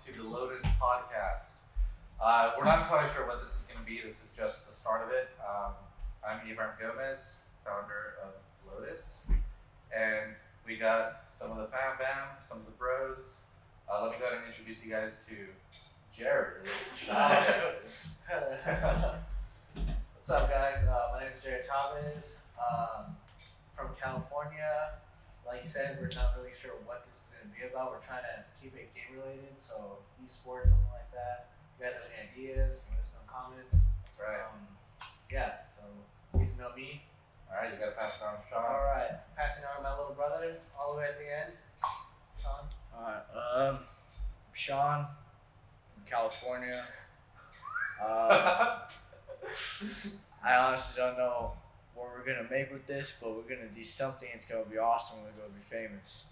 to the Lotus podcast. We're not entirely sure what this is going to be. This is just the start of it. I'm Ibrahim Gomez, founder of Lotus, and we got some of the fam bam, some of the bros. Let me go ahead and introduce you guys to Jared. What's up, guys? My name is Jared Chavez. From California. Like you said, we're not really sure what this is going to be about. We're trying to keep it game related, so esports, something like that. If you guys have any ideas, let us know in the comments. That's right. Yeah, so get to know me. All right, you got to pass it on to Sean. All right, passing on to my little brother all the way at the end. Sean. Alright, I'm Sean from California. I honestly don't know what we're gonna make with this, but we're gonna do something. It's gonna be awesome. We're gonna be famous.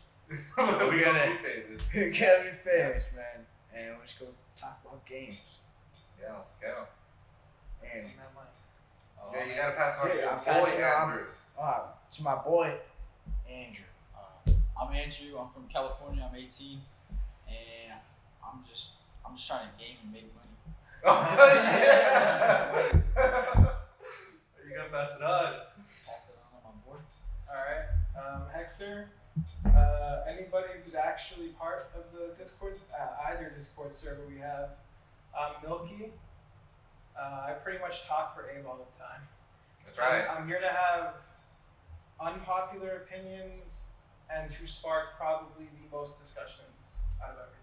So we're gonna be famous. We're gonna be famous, man. And we're just gonna talk about games. Yeah, let's go. And Yeah, you gotta pass it on to your I'm boy passing it on. Andrew. To my boy Andrew. I'm Andrew. I'm from California. I'm 18, and I'm just trying to game and make money. Oh yeah! You gotta pass it on. Pass it on my board. Alright, Hector. Anybody who's actually part of the Discord, either Discord server we have. Milky. I pretty much talk for Abe all the time. That's right. I'm here to have unpopular opinions and to spark probably the most discussions out of everything.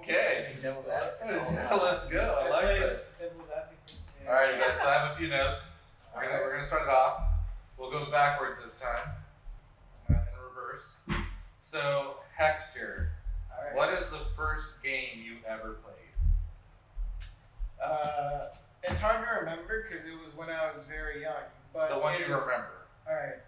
Okay. Devil's advocate. Yeah, let's go. I like that. Devil's advocate. Yeah. All right, you guys. So I have a few notes. We're gonna start it off. We'll go backwards this time, in reverse. So Hector, Alright. what is the first game you ever played? It's hard to remember because it was when I was very young. But The one it you is- remember. Alright.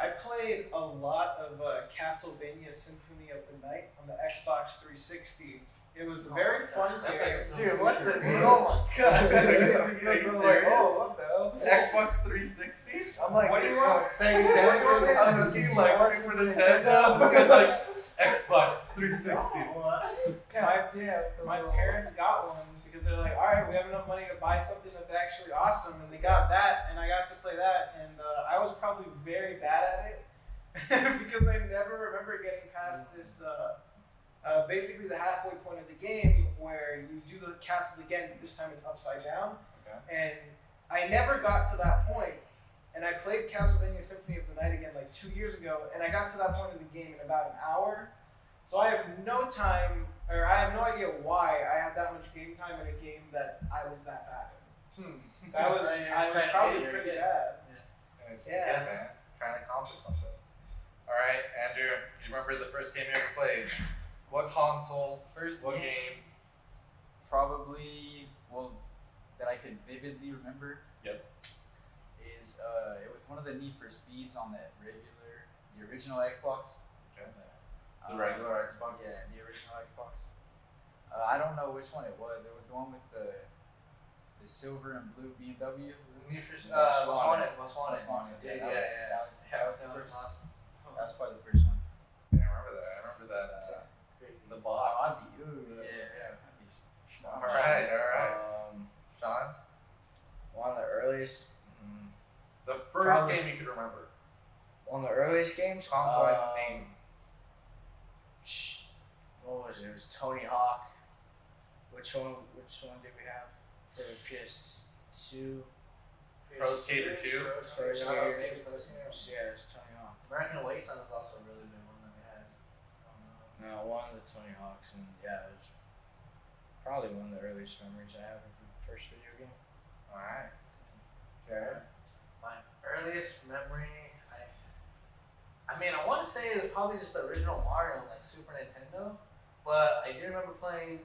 I played a lot of Castlevania Symphony of the Night on the Xbox 360. It was a very fun That's game. like some Dude, what the? weird- Oh my god! Are you I'm serious? like, oh, what the hell? Xbox 360? I'm like, what do you want? Sega Genesis? I was thinking like Super Nintendo. Like Xbox 360. My parents got one because they're like, all right, we have enough money to buy something that's actually awesome, and they got that, and I got to play that, and I was probably very bad at it because I never remember getting past this. Basically, the halfway point of the game where you do the castle again, but this time it's upside down, Okay. and I never got to that point. And I played Castlevania Symphony of the Night again like 2 years ago, and I got to that point of the game in about an hour. So I have no time, or I have no idea why I had that much game time in a game that I was that bad at. That was, I was probably pretty bad. It's Yeah. good, man. Trying to accomplish something. All right, Andrew, you remember the first game you ever played? What console? What game? Probably, that I could vividly remember. Yep. Is it was one of the Need for Speeds on the original Xbox. Okay. The regular Xbox? Yeah, the original Xbox. I don't know which one it was. It was the one with the silver and blue BMW. Most Wanted. Yeah, Yeah, that was the That was first. awesome. That was probably the first one. Yeah, I remember that. I remember that. The box. Yeah. All right. Sean? One of the earliest. The first Probably- game you could remember. One of the earliest games. Console name. What was it? It was Tony Hawk. Which one did we have? For the PS2. Pro Skater 2. Pro Skater. Skater. Yeah, it's Tony Hawk. American Wasteland was also a really big one that we had. No, one of the Tony Hawks, and yeah, it was probably one of the earliest memories I have of the first video game. All right. Jared? My earliest memory, I want to say it was probably just the original Mario on like Super Nintendo, but I do remember playing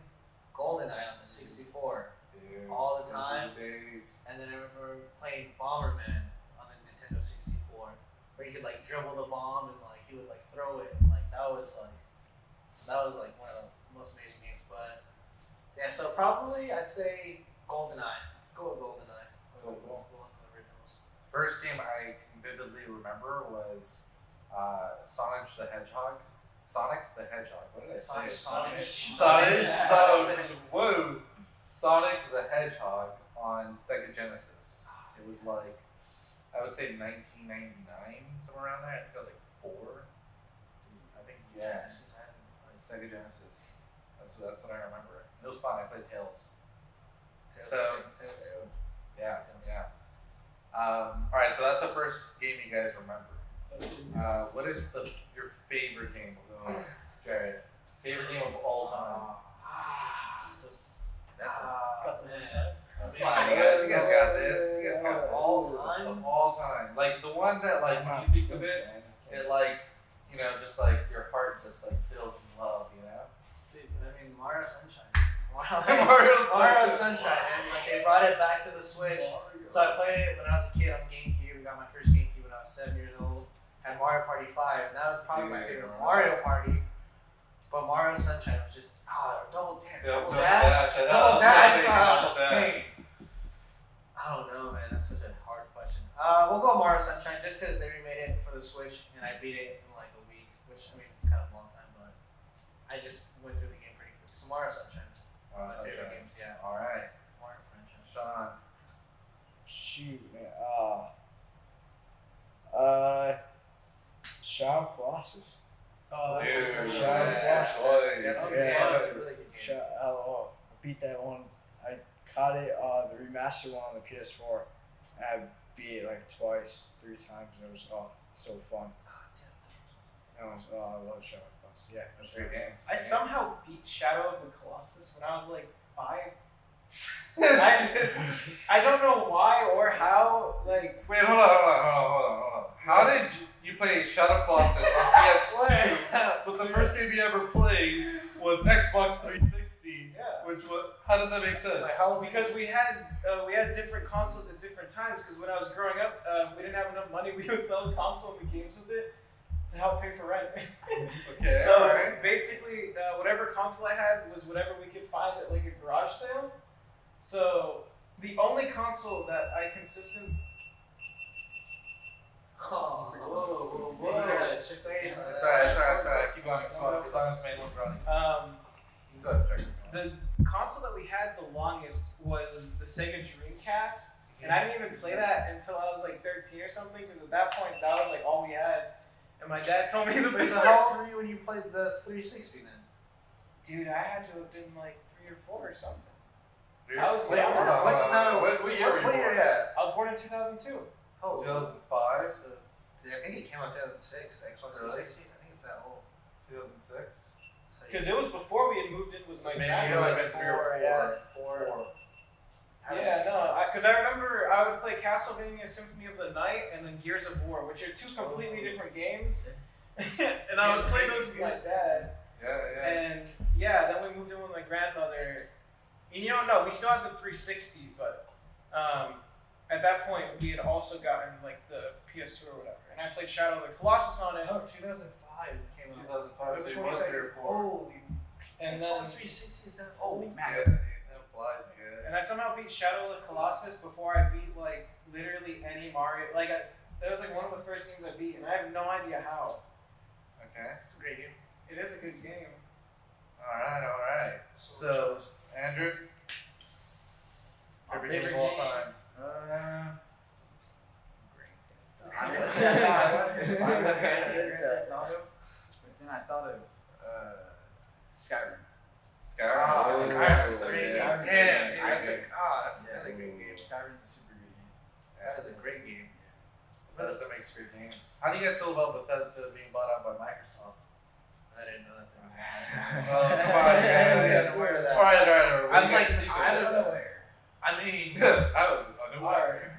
GoldenEye on the 64 Dude, all the those were time, the days. and then I remember playing Bomberman on the Nintendo 64, where you could like dribble the bomb and like he would like throw it, and like that was like one of the most amazing games. But yeah, so probably I'd say GoldenEye. Go with GoldenEye. Cool. One of the originals. First game I can vividly remember was Sonic the Hedgehog Sonic the Hedgehog. What did I say? Sonic. Whoa. Sonic the Hedgehog on Sega Genesis. It was like, I would say 1999, somewhere around there. I think I was like 4. I think, yeah. Sega Genesis. That's what I remember. It was fun. I played Tails. Yeah. Alright, so that's the first game you guys remember. What is your favorite game? We'll go, Jared. Favorite game of all time? That's Come on, you guys got this. You guys got this. All time? Of all time. Like the one that, like, when you think of it, it like, you know, just like your heart just like fills in love, you know? Dude, I mean, Mario Sunshine. Mario Sunshine, and like they brought it back to the Switch. So I played it when I was a kid on GameCube. Got my first GameCube when I was 7 years old. Had Mario Party 5, and that was probably my favorite Mario Party. But Mario Sunshine was just double dash. Hey, I don't know, man. That's such a hard question. We'll go Mario Sunshine just because they remade it for the Switch, and I beat it in like a week, which I mean it's kind of a long time, but I just went through the game pretty quick. So Mario Sunshine. My favorite games, yeah. Alright. Mario franchise. Sean. Shoot, man. Shadow of Colossus. Oh, that's Dude, a good Shadow of yeah, Colossus. boy, That's Yeah. a really good game. I beat that one. I caught it, the remastered one on the PS4. I beat it like twice, 3 times, and it was so fun. I love Shadow of Colossus. Yeah, That's a great game. I somehow beat Shadow of the Colossus when I was like 5. I don't know why or how. Like, Wait, hold on. How did you play Shadow of Colossus on PS2, but the first game you ever played was Xbox 360? yeah. How does that make sense? Like, how Because we had different consoles at different times. Because when I was growing up, we didn't have enough money. We would sell the console and the games with it to help pay for rent. Okay, So alright. basically, whatever console I had was whatever we could find at like a garage sale. So the only console that I consistent. whoa. It's alright. Keep going. As long as manual's running. Go ahead, check. The console that we had the longest was the Sega Dreamcast, and I didn't even play that until I was like 13 or something. Because at that point, that was like all we had. And my dad told me the So how old were you when you played the 360 then? Dude, I had to have been like 3 or 4 or something. I was What year were you What year born? at? I was born in 2002. Oh, 2005? So, I think it came out 2006, Xbox 360. I think it's that old. 2006? So Because it was before we had moved in with my maybe grandma. you like 3 or 4. Yeah, no, because I remember I would play Castlevania Symphony of the Night and then Gears of War, which are 2 completely different games. And I would play those with my dad. Yeah. And yeah, then we moved in with my grandmother. And you don't know, we still had the 360, but at that point we had also gotten like the PS2 or whatever. And I played Shadow of the Colossus on it. Oh, 2005 it came out. 2005, so you was 3 or 4. Holy. And then 360 is that? Holy Yeah, man. dude, that flies, guys. and I somehow beat Shadow of the Colossus before I beat like literally any Mario. Like that was like one of the first games I beat, and I have no idea how. Okay. It's a great game. It is a good game. Alright. So, Andrew? My Favorite game favorite of all game? time? But then I thought of Skyrim. Skyrim. Skyrim is so great. yeah. Damn, dude, Yeah. that's a really good game. Skyrim's a super good game. That is a great game. Bethesda makes great games. How do you guys feel about Bethesda being bought out by Microsoft? I didn't know that. Oh, come on, man. Yeah, aware of that. Alright. I'm like, I I was don't know. I mean, unaware.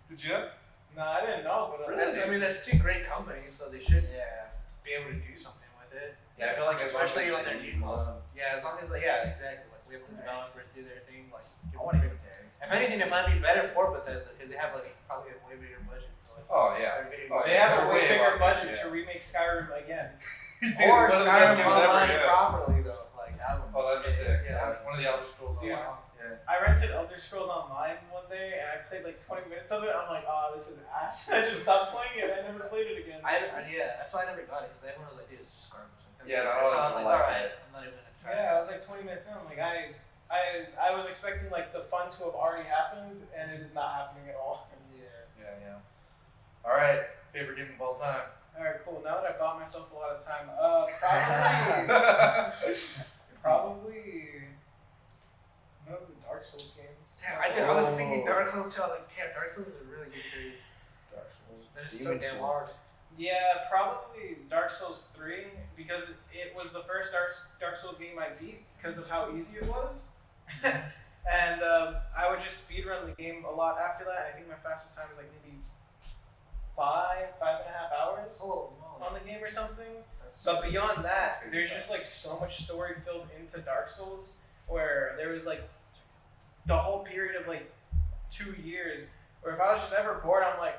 Did you know? No, I didn't know, but that's 2 great companies, so they should Yeah. be able to do something with it. Yeah, I feel like Especially like their their new ones. Yeah, as long as exactly. Like we have the developers do their thing. Like, I want to get tags. if anything, it might be better for Bethesda because they have like probably a way bigger budget for like. Oh, yeah. their video Oh, they games. have a they're way way bigger above budget it, to remake Skyrim again. Dude, Or one of the best Skyrim games ever, online yeah. properly though. Like that one. Oh, that'd be sick. Yeah. One of the Elder Scrolls Yeah. Online. Yeah. I rented Elder Scrolls Online one day and I played like 20 minutes of it. I'm like, oh, this is ass. I just stopped playing it. I never played it again. Yeah, that's why I never got it because everyone was like, dude, it's just garbage. Yeah, not So all I of was them like, like alright, it. I'm not even gonna try. Yeah, I was like 20 minutes in. I'm like, I was expecting like the fun to have already happened, and it is not happening at all. Yeah. All right, favorite game of all time. All right, cool. Now that I bought myself a lot of time, probably one of the Dark Souls games. Damn, I was thinking Dark Souls too. I was like, damn, Dark Souls is a really good series. Dark Souls. They're just so Demon damn Souls. hard. Yeah, probably Dark Souls 3 because it was the first Dark Souls game I beat because of how easy it was. And I would just speedrun the game a lot after that. I think my fastest time was like maybe 5.5 hours Oh, no. on the game or something. That's But beyond that, That's there's just like so much story filled into Dark Souls where there was like the whole period of like 2 years where if I was just ever bored, I'm like,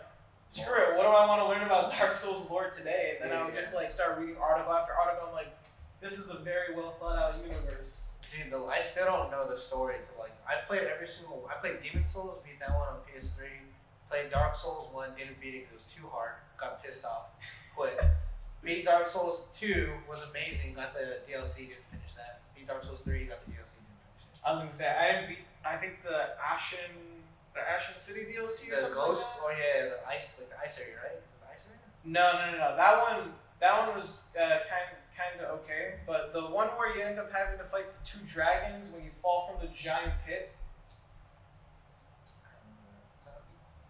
screw it, what do I want to learn about Dark Souls lore today? And then I would just like start reading article after article. I'm like, this is a very well thought out universe. Dude, I still don't know the story to like. I played I played Demon Souls, beat that one on PS3. Played Dark Souls 1, didn't beat it because it was too hard. Got pissed off, quit. Beat Dark Souls 2, was amazing. Got the DLC, didn't finish that. Beat Dark Souls 3, got the DLC, didn't finish it. I was gonna say I didn't beat. I think the Ashen City DLC or The something Ghost, like that. oh yeah, the ice area, right? Is it the ice area? No. That one was kind of okay. But the one where you end up having to fight the 2 dragons when you fall from the giant pit.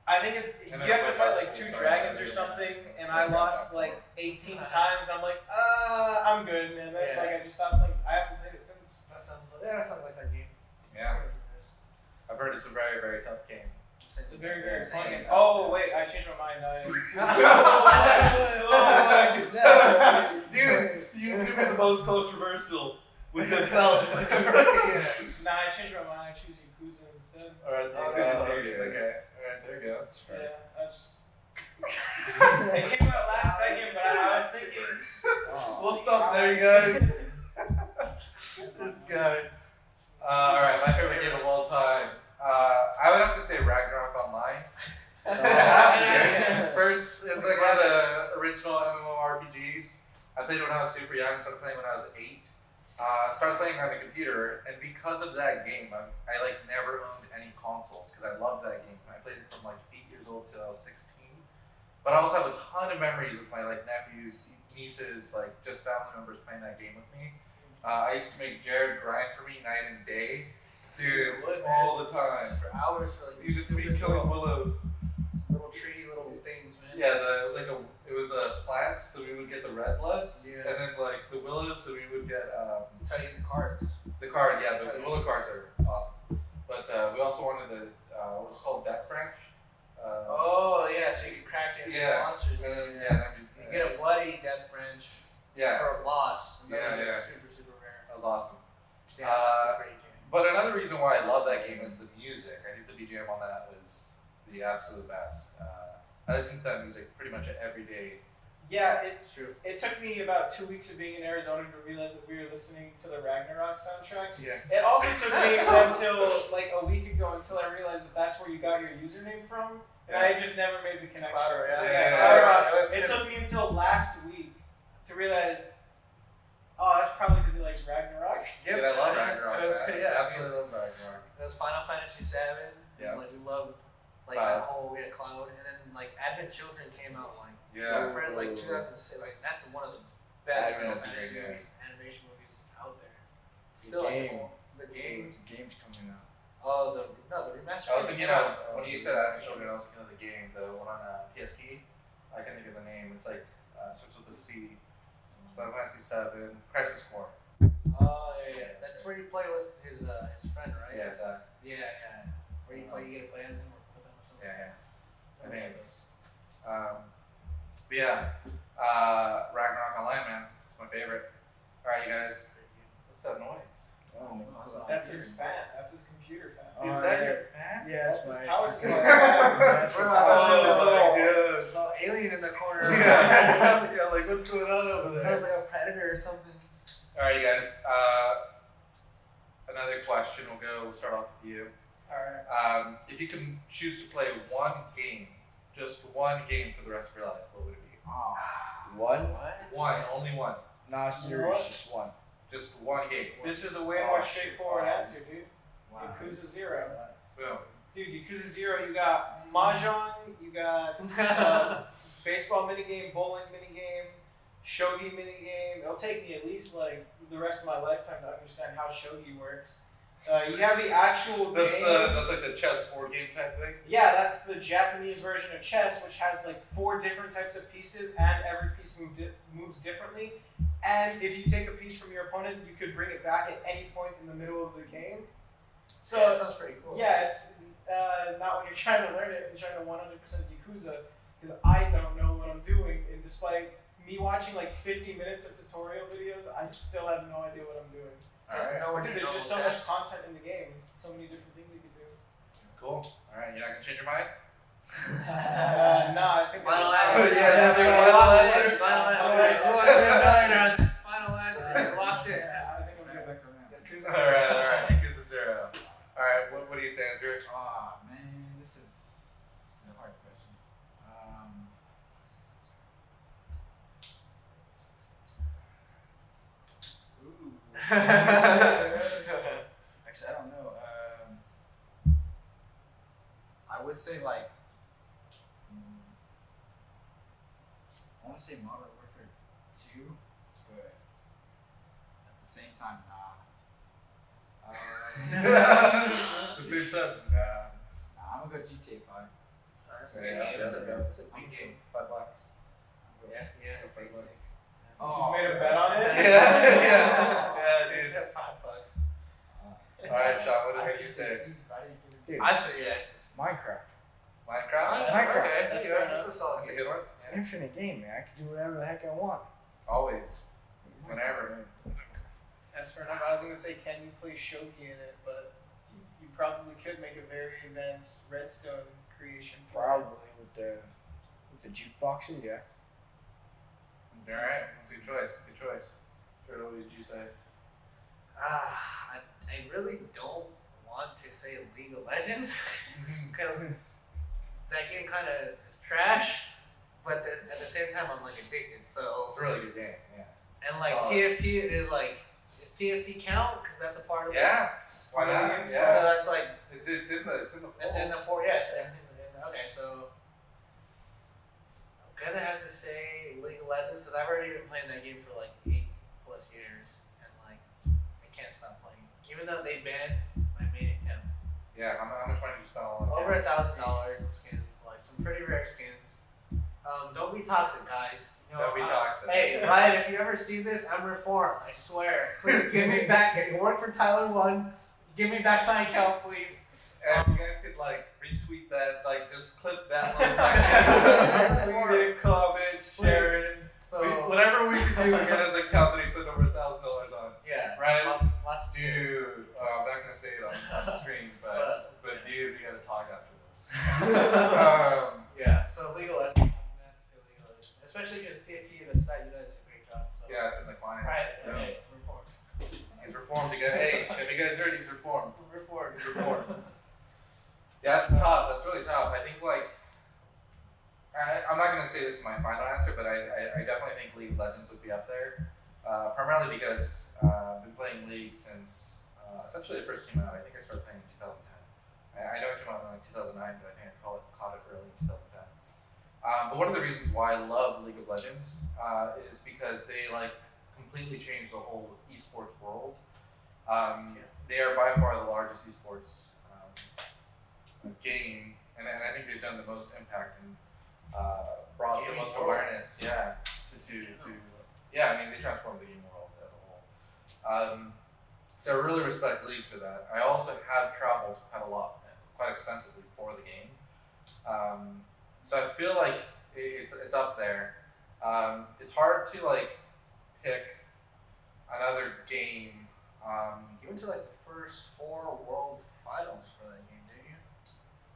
I think you And have then to fight fight Dark like 2 Souls, dragons or yeah. something, and Yeah, I yeah, lost yeah. like 18 times. I'm like, I'm good, and then Yeah. like I just stopped playing. I haven't played it since. That sounds like that game. Yeah, I've heard it's a very, very tough game. It's a very, very Same. fun game. Oh wait, I changed my mind. Dude, he used to be the most controversial with himself. Nah, I changed my mind. I choose Yakuza instead. Alright, Okay. series. Okay. Alright, there you go. Yeah, that's. It came out last second, but I was thinking. We'll stop there, you guys. This guy. Alright, my favorite game of all time. I would have to say Ragnarok Online. First, it's like one of the original MMORPGs. I played it when I was super young, started playing when I was 8. Started playing on the computer, and because of that game, I like never owned any consoles because I loved that game. I played it from like 8 years old till I was 16. But I also have a ton of memories with my like nephews, nieces, like just family members playing that game with me. I used to make Jared grind for me night and day, dude, all the time. For hours for like He used to be stupid killing willows. little tree, little things, man. Yeah, it was a plant, so we would get the red bloods, Yeah. and then like the willows, so we would get Try to get the cards. the card. Yeah, the willow cards are awesome. But we also wanted the what's called Death Branch. Oh yeah, so you can crack it into Yeah. monsters. And then, You get a bloody death branch yeah, for a boss. And Yeah, that yeah. Super, super rare. that was awesome. Yeah, that's a great game. But another reason why I love that game is the music. I think the BGM on that was the absolute best. I listen to that music pretty much every day. Yeah, It's true. it took me about 2 weeks of being in Arizona to realize that we were listening to the Ragnarok soundtrack. Yeah. It also took me until like a week ago until I realized that that's where you got your username from, and I just never made the connection. Cloud Royale. Yeah, Cloud Royale. I listened It to- took me until last week to realize, oh, that's probably because he likes Ragnarok. Dude, I love Ragnarok. It was, man. yeah, I absolutely love Ragnarok. It was Final Fantasy VII. Yeah. And, like we loved like Cloud. that whole we had Cloud, and then like Advent Children came out Yeah. like 2006. Like that's one of the best Final Advent's a Fantasy great game. movies, animation movies out there. Still the game. The game's coming out. Oh, the remaster. I was thinking of, when you said Advent Children, I was thinking of the game, the one on PSP. I can't think of the name. It's like, starts with a C. Final Fantasy VII, Crisis Core. Oh yeah. That's where you play with his friend, right? Yeah, exactly. Yeah. Where you get to play as him or with him or something. Yeah. I Okay. mean, but yeah, Ragnarok Online, man. It's my favorite. Alright, you guys. What's that noise? Oh, That's his fan. That's his computer fan. Dude, is Oh, that yeah. your fan? Yeah, That's it's his my power it's supply. my- that's the Bro, power oh, supply. good. There's no alien in the corner. Yeah, like what's going on over It sounds like a predator or something. Alright, you guys. Another question. We'll start off with you. Alright. If you can choose to play one game, just one game for the rest of your life, what would it be? One? What? One, only one. Not a You know series, what? just one. Just one game. This is a way Oh, more shit. straightforward Wow. answer, dude. Wow. Yakuza 0. Boom. Dude, Yakuza 0, you got Mahjong, you got baseball minigame, bowling minigame, shogi minigame. It'll take me at least like the rest of my lifetime to understand how shogi works. You have the actual That's game. that's like the chess board game type thing. Yeah, that's the Japanese version of chess, which has like 4 different types of pieces, and every piece moves differently. And if you take a piece from your opponent, you could bring it back at any point in the middle of the game. So yeah, that sounds pretty cool. yeah, it's not when you're trying to learn it and trying to 100% Yakuza, because I don't know what I'm doing, and despite me watching like 50 minutes of tutorial videos, I still have no idea what I'm doing. Alright. Dude, there's just so much content in the game, so many different things you can do. Cool. Alright, you're not gonna change your mind? No, I think Final that's- answer. Yeah, that's your final answer. Final Okay. answer. Final answer. Locked in. Yeah, I think I'm Go good. back around. Alright. Yakuza 0. Alright, what do you say, Andrew? Ah, man, this is a hard question. Ooh. Actually, I don't know. I would say like, I want to say Modern Warfare 2, but at the same time, nah. The same stuff. Nah. I'm gonna go GTA 5. That's a Yeah, big game. that's That's a a big game. $5. Yeah, yeah. You just made a bet on it? Yeah, dude. $5. Alright, Sean, what I do heard you said say? Siege, but I didn't give it Dude. I say yeah. Minecraft. Minecraft? Minecraft. Okay, That's yeah, fair that's enough. a solid. That's a good one. Infinite game, man. I can do whatever the heck I want. Always. Whenever. As for enough, I was gonna say, can you play shogi in it? But you probably could make a very advanced redstone creation. for it. Probably with the jukeboxes, yeah. Alright, that's a good choice. Good choice. Turtle, what did you say? I really don't want to say League of Legends because that game kind of is trash, but at the same time I'm like addicted. So It's a really good game, yeah. and like Solid. TFT is like, does TFT count? Because that's a part of it. Yeah. Why not? So So Yeah. that's like It's in the it's in the four. Yeah, it's okay. So I'm gonna have to say League of Legends because I've already been playing that game for like 8+ years, and like I can't stop playing. Even though they banned my main account. Yeah, how much money did you spend on it? Over $1,000 in skins, like some pretty rare skins. Don't be toxic, guys. You know, Don't be toxic. Hey, Ryan, if you ever see this, I'm reformed. I swear. Please give me back. You work for Tyler One. Give me back my account, please. And you guys could like retweet that, like just clip that little section. Tweet it, comment, share it. So Whatever we can do to get his account that he spent over $1,000 on. yeah, Right? Lots of skins. Dude, I'm not gonna say it on the screen, but dude, we gotta talk after this. Yeah. So League of Legends. I'm gonna have to say League of Legends, especially because TFT, the site, you guys do a great job. So. Yeah, it's in the client. Right. Yeah. Okay. Reformed. He's reformed again. Hey, have you guys heard he's reformed? Reformed. He's reformed. Yeah, that's tough. That's really tough. I think like I'm not gonna say this is my final answer, but I definitely think League of Legends would be up there. Primarily because I've been playing League since essentially it first came out. I think I started playing in 2010. I know it came out in like 2009, but I think I caught it early in 2010. But one of the reasons why I love League of Legends is because they like completely changed the whole esports world. They are by far the largest esports game, and I think they've done the most impact and brought the Gaming most world. awareness. Yeah, yeah. I mean, they transformed the game world as a whole. So I really respect League for that. I also have traveled quite extensively for the game. So I feel like it's up there. It's hard to like pick another game. You went to like the first 4 world finals for that game, didn't you?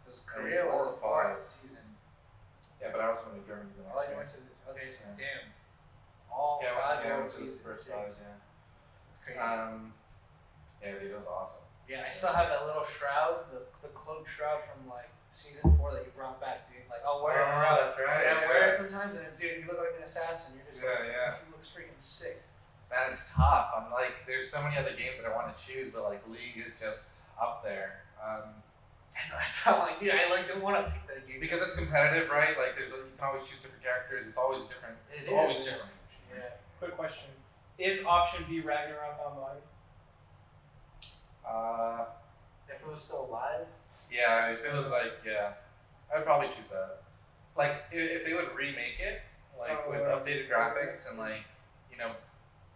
Because Maybe Korea 4 was or the 5. 4th season. Yeah, but I also went to Germany. the Oh, next you year. went to okay, so Yeah. damn. All Yeah, 5 I world went to the seasons. first Jeez. 5. Yeah. It's crazy. Yeah, dude, it was awesome. Yeah, I still have that little shroud, the cloak shroud from like season 4 that you brought back, dude. Like, I'll wear it around. that's right. Yeah, I wear it sometimes, and dude, you look like an assassin. You're just Yeah, like, yeah. you look freaking sick. Man, it's tough. I'm like, there's so many other games that I want to choose, but like League is just up there. That's how like, dude, I like don't want to pick that game Because it's competitive, right? Like, you can always choose different characters. It's always different. It It's always is. different. Yeah. Quick question: is option B Ragnarok online? If it was still alive. Yeah, if it was like, yeah, I'd probably choose that. Like, if they would remake it, like with updated graphics and like, you know,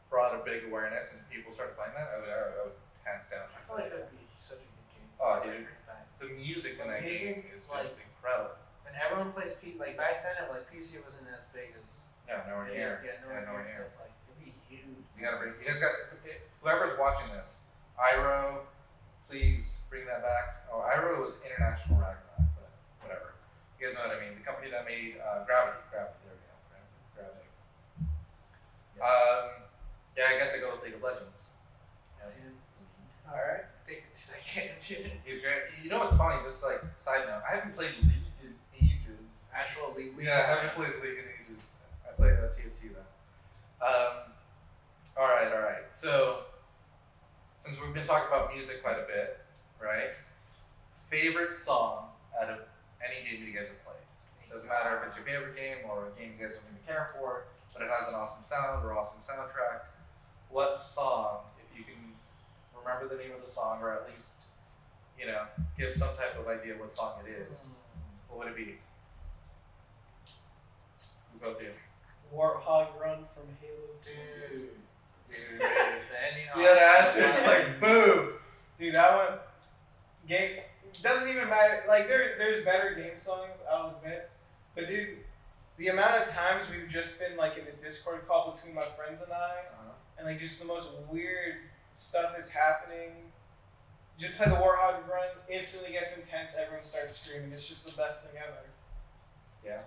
brought a big awareness and people started playing that, I would hands down I choose feel like that. that'd be such a good game. Oh, dude. Bring it back. The music in that Music, game is like- just incredible. When everyone plays like back then, like PC wasn't as big as. Yeah, nowhere it near. is. Yeah, nowhere nowhere near. near. So it's like it'd be huge. You gotta bring. You guys got. Whoever's watching this, Iroh, please bring that back. Oh, Iroh was International Ragnarok, but whatever. You guys know what I mean. The company that made Gravity. There we go. Gravity. Yeah, I guess I go with League of Legends. All right. Take the game. You know what's funny? Just like side note, I haven't played League in ages. Actual league. Yeah, I haven't played League in ages. I played TFT though. All right. So, since we've been talking about music quite a bit, right? Favorite song out of any game you guys have played? Doesn't matter if it's your favorite game or a game you guys don't even care for, but it has an awesome sound or awesome soundtrack. What song, if you can remember the name of the song, or at least, you know, give some type of idea what song it is, what would it be? Who go to? Warthog Run from Halo 2. Dude. Yeah, that's just like boom. Dude, that one game doesn't even matter. Like there's better game songs, I'll admit. But dude, the amount of times we've just been like in a Discord call between my friends and I, and like just the most weird stuff is happening. Just play the Warthog Run, instantly gets intense, everyone starts screaming. It's just the best thing ever. Yeah,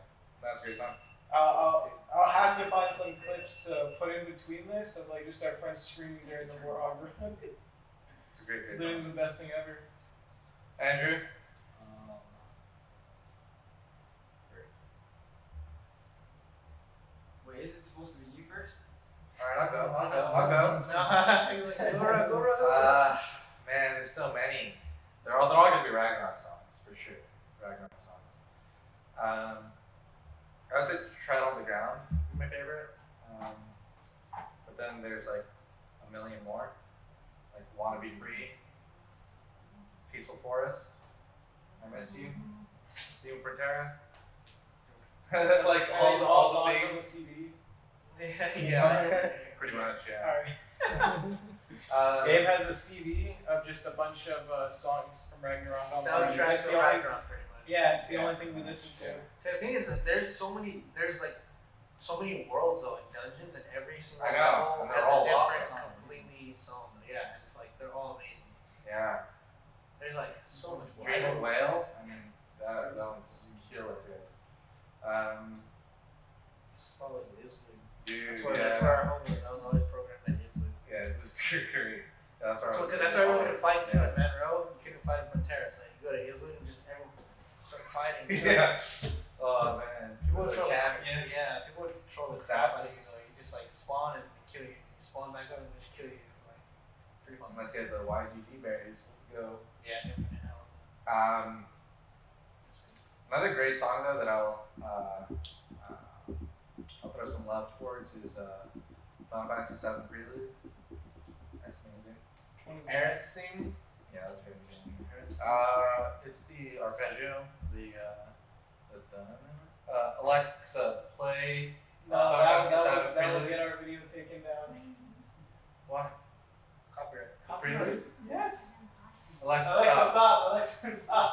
that's a great song. I'll have to find some clips to put in between this of like just our friends screaming during the Warthog Run. It's a great It's literally song. the best thing ever. Andrew? Wait, is it supposed to be you first? Alright, I'll go. Go run. Man, there's so many. They're all gonna be Ragnarok songs, for sure. Ragnarok songs. I would say Tread on the Ground is my favorite. But then there's like a million more. Like Wanna Be Free, Peaceful Forest, I Miss You, Doom for Terra. Like all the songs on the things. CD. Yeah. Pretty much, yeah. Alright. Gabe has a CD of just a bunch of songs from Ragnarok. Soundtrack It's to the only- Ragnarok, pretty much. Yeah, it's the only thing we listen to. So the thing is that there's like so many worlds though, and dungeons, and every single I know, level and has they're a all different, awesome. completely song. Yeah, and it's like they're all amazing. Yeah. There's like so much. Dream of Whale, I mean, that one's killer too. Always Isloo. Dude, That's where our home was. I was always programmed at Isloo. Yeah, it's great. That's where I So was. that's why we would fight too at Monroe. You couldn't fight in Frontera. So you go to Isloo and just everyone start fighting. Yeah. Oh man. People would The troll. champions. Yeah, people would troll the crap out of you. Assassins. So you just like spawn and kill you. You spawn back up and just kill you. Like pretty fun. Let's get the YGG berries. Let's go. Yeah, infinite health. Another great song though that I'll throw some love towards is Final Fantasy VII Prelude. That's amazing. Parents theme. Yeah, that's very amazing. Parents It's the arpeggio, Alexa, play No, Final Fantasy VII that will Prelude. get our video taken down. Why? copyright. Prelude? Yes. Alexa, Alexa, stop. stop. Alexa, stop.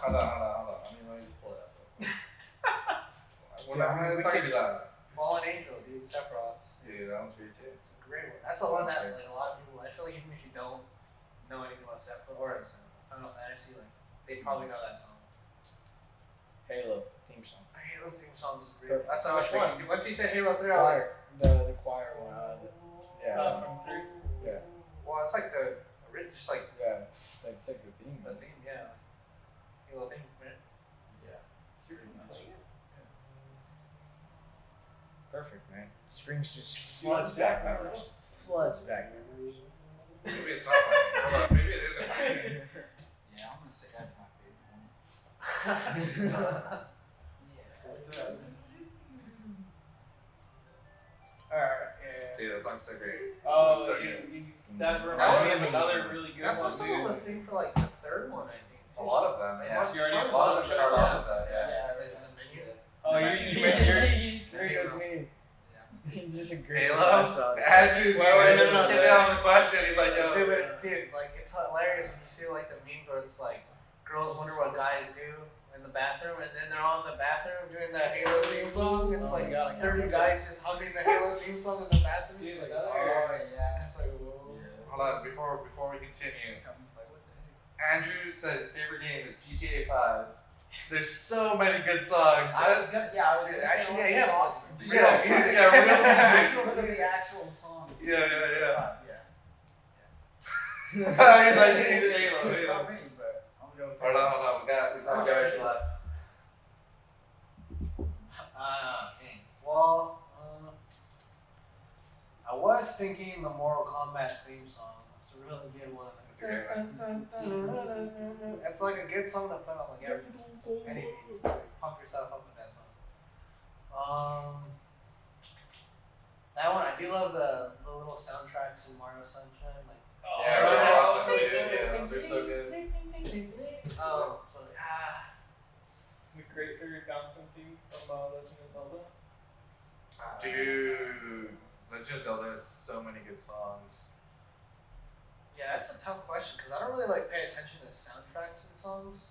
Hold on. Let me just pull it up. It's not gonna be loud. Fallen Angel, dude. Sephiroth's. Dude, that one's great too. It's a great one. That's the one that like a lot of people. I feel like even if you don't know anything about Sephiroth or Final Fantasy, like they probably know that song. Halo theme song. Halo theme song is great. Perfect. That's how much fun. Dude, once he said Halo 3, I was like, Choir, the choir one. Yeah, From 3. yeah, well, it's like the just like yeah. Like it's like the theme. the theme, yeah. Halo theme, man. Yeah. Super much. Perfect, man. Springs just floods back memories. Floods back memories. Maybe it's not funny. Hold on, maybe it isn't funny. Yeah, I'm gonna say that's my favorite one. Alright, yeah. Dude, that song's so great. Oh, So that reminds me of another really good That's one, also dude. the thing for like the third one, I think. A lot of them, yeah. You already A lot of them start off with that, Yeah, yeah. the menu. Oh, He's great with me. He's just a great Halo? song. Andrew, Wait, no, just get down on the question. He's like, yo. Dude, like it's hilarious when you see like the memes where it's like girls wonder what guys do in the bathroom, and then they're on the bathroom doing the Halo theme song. And it's like 30 guys just humming the Halo theme song in the bathroom. Dude, like, another- Oh yeah. it's like whoa. Hold on, before we continue. Like, what the heck? Andrew said his favorite game is GTA 5. There's so many good songs. I was gonna say Actually, all yeah, the songs. Yeah, music, yeah, real music. Actual, the actual songs. Yeah. Yeah. He's like, he's Halo. There's so Halo. many, but I'm gonna go with Hold on. We got guys left. Dang. Well, I was thinking the Mortal Kombat theme song. It's a really good one. It's a great one. It's like a good song to put on like anything. Pump yourself up with that song. That one I do love the little soundtracks in Mario Sunshine. Like Yeah, those are awesome. Yeah, those are so good. so The Great Fairy Bouncing theme from Legend of Zelda. Dude, Legend of Zelda has so many good songs. yeah, that's a tough question because I don't really like pay attention to soundtracks and songs.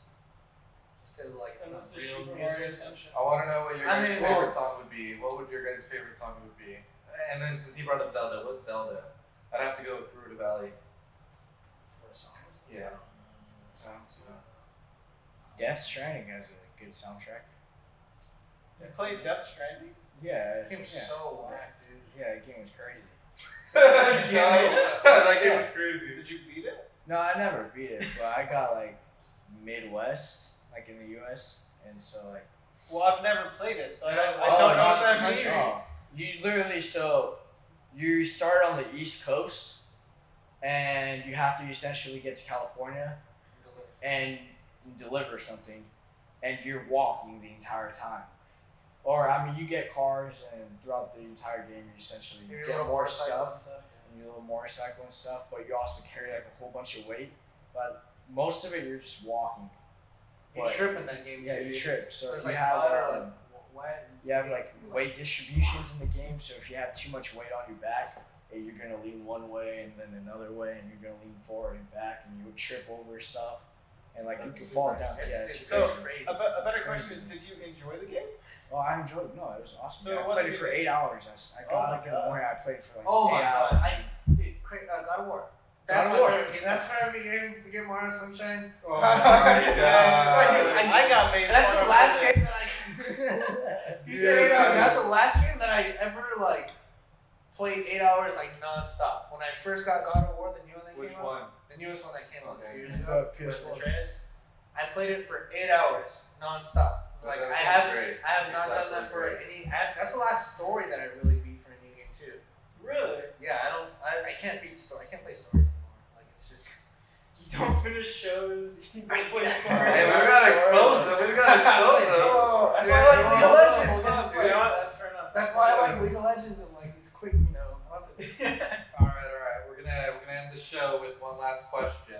Just because like And it's this is real Super Mario music. Sunshine. I want to know what your I guys' mean, favorite well- song would be. What would your guys' favorite song would be? And then since he brought up Zelda, what Zelda? I'd have to go with Gerudo Valley. For a song. Yeah. Death Stranding has a good soundtrack. You played Death Stranding? Yeah, That game's so whack, dude. yeah, that game was crazy. That game was crazy. Did you beat it? No, I never beat it, but I got like Midwest, like in the U.S., and so like. Well, I've never played it, so I don't Oh, know what you- that means. oh, you literally you start on the East Coast, and you have to essentially get to California and deliver something, and you're walking the entire time. Or I mean, you get cars, and throughout the entire game, you essentially Your get little more motorcycle stuff, and and your little motorcycle and stuff. But you also carry like a whole bunch of weight. But most of it, you're just walking. You But- trip in that game Yeah, too. you trip. So There's you like have butter, like wet. you have like weight distributions in the game, so if you have too much weight on your back, you're gonna lean one way and then another way, and you're gonna lean forward and back, and you would trip over stuff, and like you That's could fall super down. crazy. Yeah, It's it's so- crazy. A better question is, did you enjoy the game? Oh, I enjoyed it. No, it was awesome. So Yeah, it I wasn't played it for even- 8 hours. I Oh got my like in the God. morning. I played for like Oh 8 my hours. god, God of War. That's God my of War. favorite. That's my favorite game. Forget Mario Sunshine. Oh my God. I got made That's fun the of last for it. game that I. You said 8 hours. That's the last game that I ever like played 8 hours like non-stop. When I first got God of War, the new one that Which came one? out, the newest one that came out Okay. 2 years Uh, ago, PS4. with Atreus, I played it for 8 hours non-stop. Like That I game's have, great. I have It's not done that absolutely for great. any. That's the last story that I really beat for a new game too. Really? Yeah, I can't beat story. I can't play stories anymore. Like it's just. You don't finish shows. You don't play stories. Hey, we gotta expose them. We gotta expose them. Oh, that's Yeah, why I like League of hold on, Legends. hold on. Because it's You like, know what? That's fair enough. that's why I like League of Legends and like these quick, I don't have to. All right. We're gonna end the show with one last question.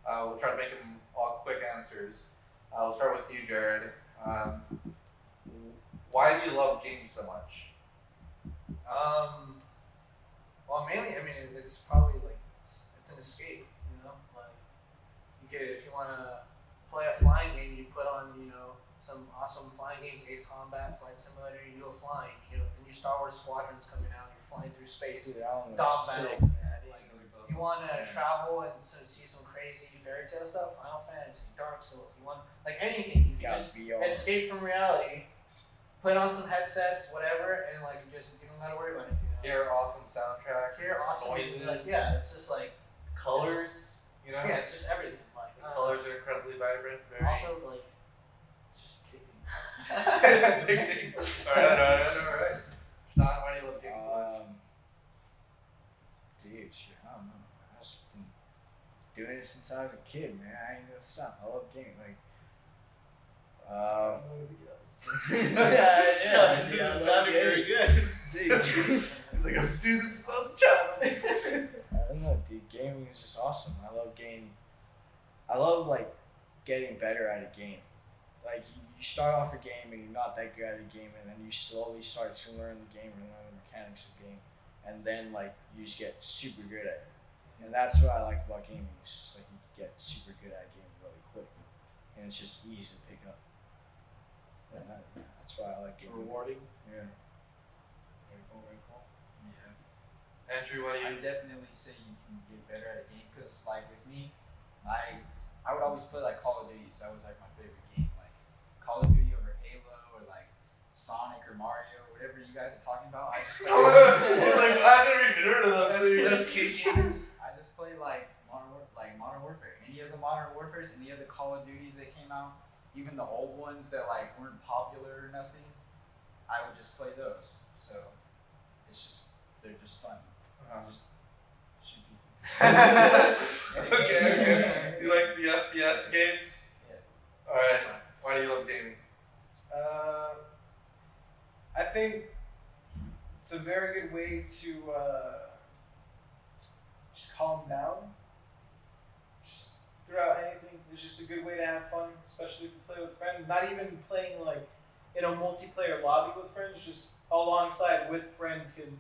We'll try to make them all quick answers. We'll start with you, Jared. Why do you love games so much? Well, mainly, I mean, it's probably like it's an escape, Like you could, if you want to play a flying game, you put on, some awesome flying games, Ace Combat, Flight Simulator. You go flying, the new Star Wars Squadron's coming out. You're flying through space. Dude, that one was Dogmatic. so bad. Like, you want to travel and see some crazy fairy tale stuff, Final Fantasy, Dark Souls. You want like anything. You can Gotta just be all. escape from reality, put on some headsets, whatever, and like you don't gotta worry about it. Hear awesome soundtracks, Hear awesome noises, like, yeah, it's just like colors. yeah, it's just everything. Like The colors are incredibly vibrant. Very. also like it's just addicting. It's addicting. All right. Sean, why do you love games so since I was a kid, man. I ain't gonna stop. I love gaming. Like, This yeah, isn't sounding very good. dude. He's like, dude, this is awesome job. I don't know, dude. Gaming is just awesome. I love gaming. I love like getting better at a game. Like you start off a game and you're not that good at a game, and then you slowly start to learn the game and learn the mechanics of the game, and then like you just get super good at it. And that's what I like about gaming. It's just like you get super good at a game really quick, and it's just easy to pick up. And that's why I like gaming. Rewarding. Yeah. Very cool, very cool. Yeah. Andrew, what do I you? definitely say you can get better at a game because, like, with me, I would always play like Call of Duty. That was like my favorite game, like Call of Duty over Halo or like Sonic or Mario, whatever you guys are talking about. I just play, He's like, I never even heard of those things. That's key games. I just play like Modern Warfare. Any of the Modern Warfares, any of the Call of Duties that came out, even the old ones that like weren't popular or nothing, I would just play those. So it's just they're just fun. Just shoot people. Okay. He likes the FPS games. Yeah. All right. Why do you love gaming? I think it's a very good way to just calm down. Just throughout anything, it's just a good way to have fun, especially if you play with friends. Not even playing like in a multiplayer lobby with friends, just alongside with friends can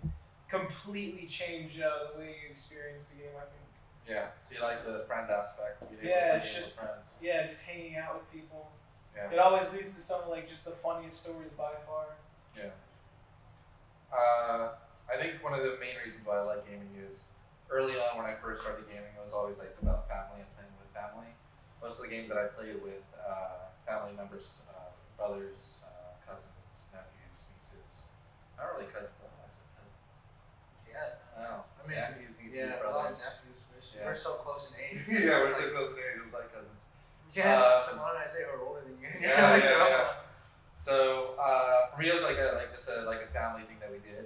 completely change the way you experience the game. I think. Yeah. So you like the friend aspect? You do Yeah, like it's gaming just- with friends. Yeah, just hanging out with people. Yeah. It always leads to some of like just the funniest stories by far. Yeah. I think one of the main reasons why I like gaming is early on when I first started gaming, it was always like about family and playing with family. Most of the games that I played with family members, brothers, cousins, nephews, nieces. Not really cousins, I said cousins. Yeah. No, I mean, nephews, nieces, Yeah, a lot of brothers. nephews. Yeah. We're so close in age. Yeah, we're It's so like- close to it. It was like cousins. Yeah, Simone and I say we're older than you. Yeah, Like, yeah, grandma. yeah. So for me, it was like a family thing that we did.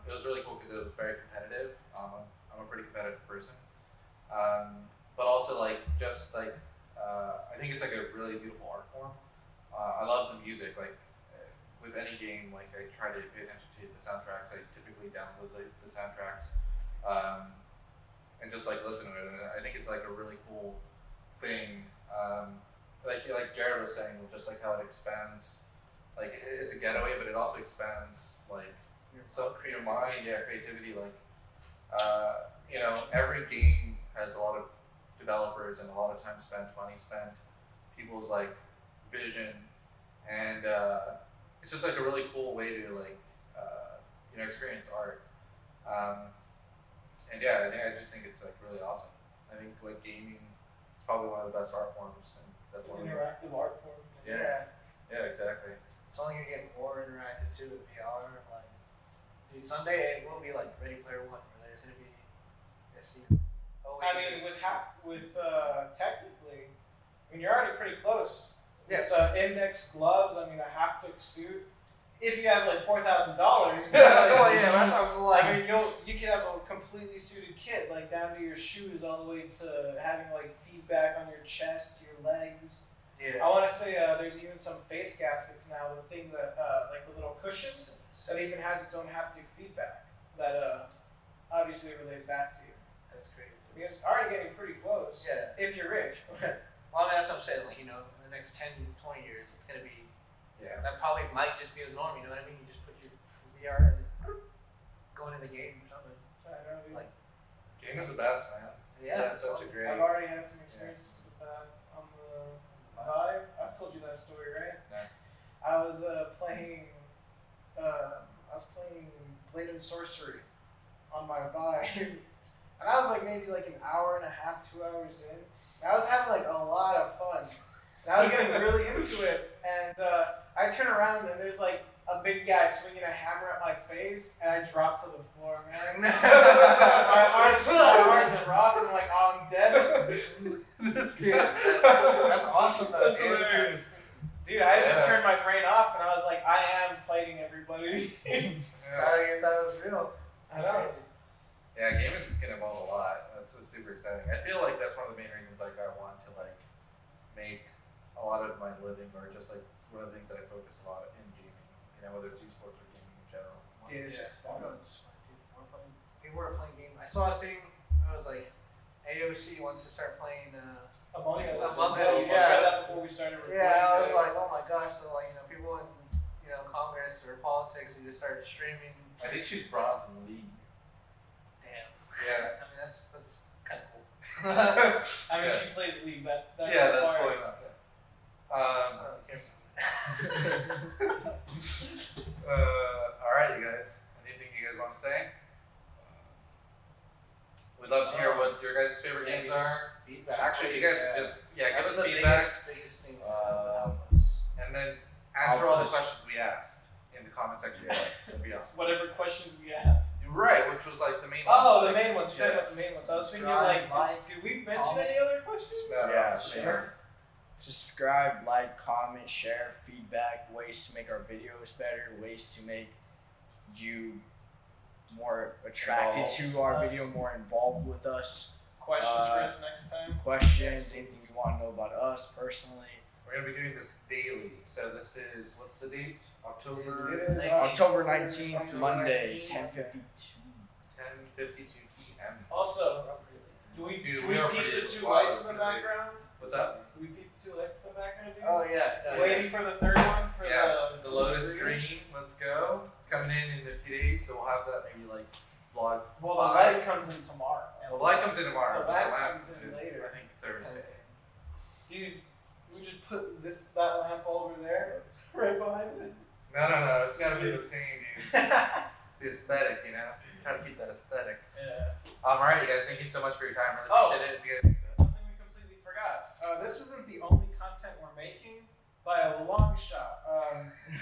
It was really cool because it was very competitive. I'm a pretty competitive person, but also like just like I think it's like a really beautiful art form. I love the music. Like with any game, like I try to pay attention to the soundtracks. I typically download the soundtracks and just like listen to it. And I think it's like a really cool thing. Like Jared was saying, just like how it expands. Like it's a getaway, but it also expands like your mind, creativity. Like every game has a lot of developers and a lot of time spent, money spent, people's like vision, and it's just like a really cool way to like experience art. And yeah, I just think it's like really awesome. I think like gaming is probably one of the best art forms, and that's one of the Interactive art form. Yeah. exactly. It's only gonna get more interactive too with VR. Like, dude, someday it will be like Ready Player One, where there's gonna be this. I mean, technically, I mean, you're already pretty close. Yeah. With index gloves, I mean, a haptic suit. If you have like $4,000, Oh yeah, that's how like. I mean, you could have a completely suited kit, like down to your shoes, all the way to having like feedback on your chest, your legs. I Yeah. want to say there's even some face gaskets now, the thing that like the little cushion that even has its own haptic feedback that obviously relates back to you. That's crazy. I mean, it's already getting pretty close. Yeah. If you're rich. Well, I mean, that's what I'm saying. Like, in the next 10, 20 years, it's gonna be. Yeah. That probably might just be the norm. You know what I mean? You just put your VR and then go into the game or something. I don't know, Like, Gaming is the best, man. Yeah. It's such a great. I've already had some experiences with that on the Vive. I've told you that story, right? Yeah. I was playing Blade and Sorcery on my Vive, and I was like maybe like an hour and a half, 2 hours in. And I was having like a lot of fun, and I was getting really into it. And I turn around and there's like a big guy swinging a hammer at my face, and I drop to the floor, man. my arm dropped, and I'm like, oh, I'm dead. This kid. That's awesome. Though. That's hilarious. Dude, I just turned my brain off, and I was like, I am fighting everybody. I thought it was real. I know. Yeah, gaming's just gonna evolve a lot. That's what's super exciting. I feel like that's one of the main reasons of my living, or just like one of the things that I focus a lot in gaming. You know, whether it's esports or gaming in general. Dude, it's Yeah. just fun. It's just fun, dude. People were playing games. I saw a thing. I was like, AOC wants to start playing. Among Us. Among Us, We yeah. read that before we started recording. Yeah, I was today. like, oh my gosh. So like, people in Congress or politics, they just started streaming. I think she's bronze in the league. Damn. Yeah. I mean, that's kind of cool. I mean, Yeah. she plays League. That's Yeah, the that's part. cool enough. I don't really care. All right, you guys. Anything you guys want to say? We'd love to hear what your guys' favorite games are. Feedback. Actually, you guys just give That's us the feedback, biggest thing that help us. and then answer all the I'll- questions we asked in the comment section. That'd be awesome. Whatever questions we asked. Right, which was like the main. Oh, one. the main ones. You're Yeah. talking about the main ones. I was thinking Subscribe, like, like, did we mention comment. any other questions? No, Yeah, sure. Subscribe, like, comment, share, feedback, ways to make our videos better, ways to make you more attracted Involved. to our Us. video, more involved with us. Questions for us next time. Questions, anything you want to know about us personally. We're gonna be doing this daily. So this is what's the date? October It is 19th. October 19th, October Monday, 19th. 10:52. 10:52 p.m. Also, do we Dude, do we we are peep pretty the two wild, lights in the isn't it? background? What's up? Do we peep the two lights in the background, dude? Oh yeah. Waiting for the third one for Yeah, the the Lotus Green. Let's go. It's coming in a few days, so we'll have that maybe like vlog. Well, the light comes in tomorrow. Well, the light comes in tomorrow. The but light lamp comes in is, later. I think Thursday. Dude, we just put that lamp over there, right behind it. No. It's gotta be the same, dude. It's the aesthetic, you know. Try to keep that aesthetic. Yeah. All right, you guys. Thank you so much for your time. Really Oh. appreciate it. If you guys. Something we completely forgot. This isn't the only content we're making by a long shot.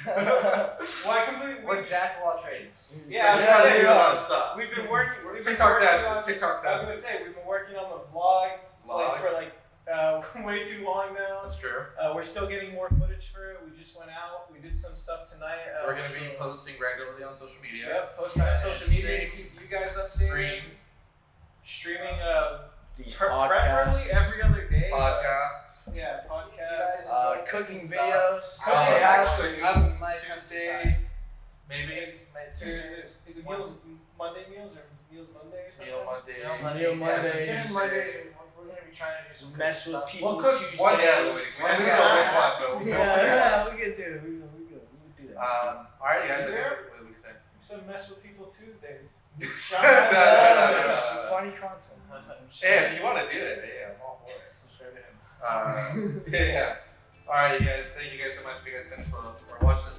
Well, I completely. We're jack of all trades. Yeah, I was we gonna gotta say, do a lot of stuff. we've been working. We've been TikTok working dances. on- TikTok I was gonna dances. say we've been working on the vlog Vlog. for way too long now. That's true. We're still getting more footage for it. We just went out. We did some stuff tonight. We're gonna be posting regularly on social media. Yep, posting on social media to keep you guys updated. Streaming, These preferably podcasts, every other day. Podcast. Yeah, podcast. cooking Stuff. videos. Oh, Actually, I'm Tuesday. Maybe. Is it Monday meals or Meals Monday or something? Meal Monday. Meal Monday. Yeah, so Monday, we're gonna be trying to do some Mess cooking with stuff. people. We'll cook Tuesdays. one Yeah, day. we don't know which one, but we'll Yeah, we could do it. We could do that. All right, you guys. Is there? What do we say? You said Mess with People Tuesdays. No. Funny content. Hey, if you want to do it, yeah, I'm all for it. Subscribe to him. Yeah. All right, you guys. Thank you guys so much. If you guys finished or watching this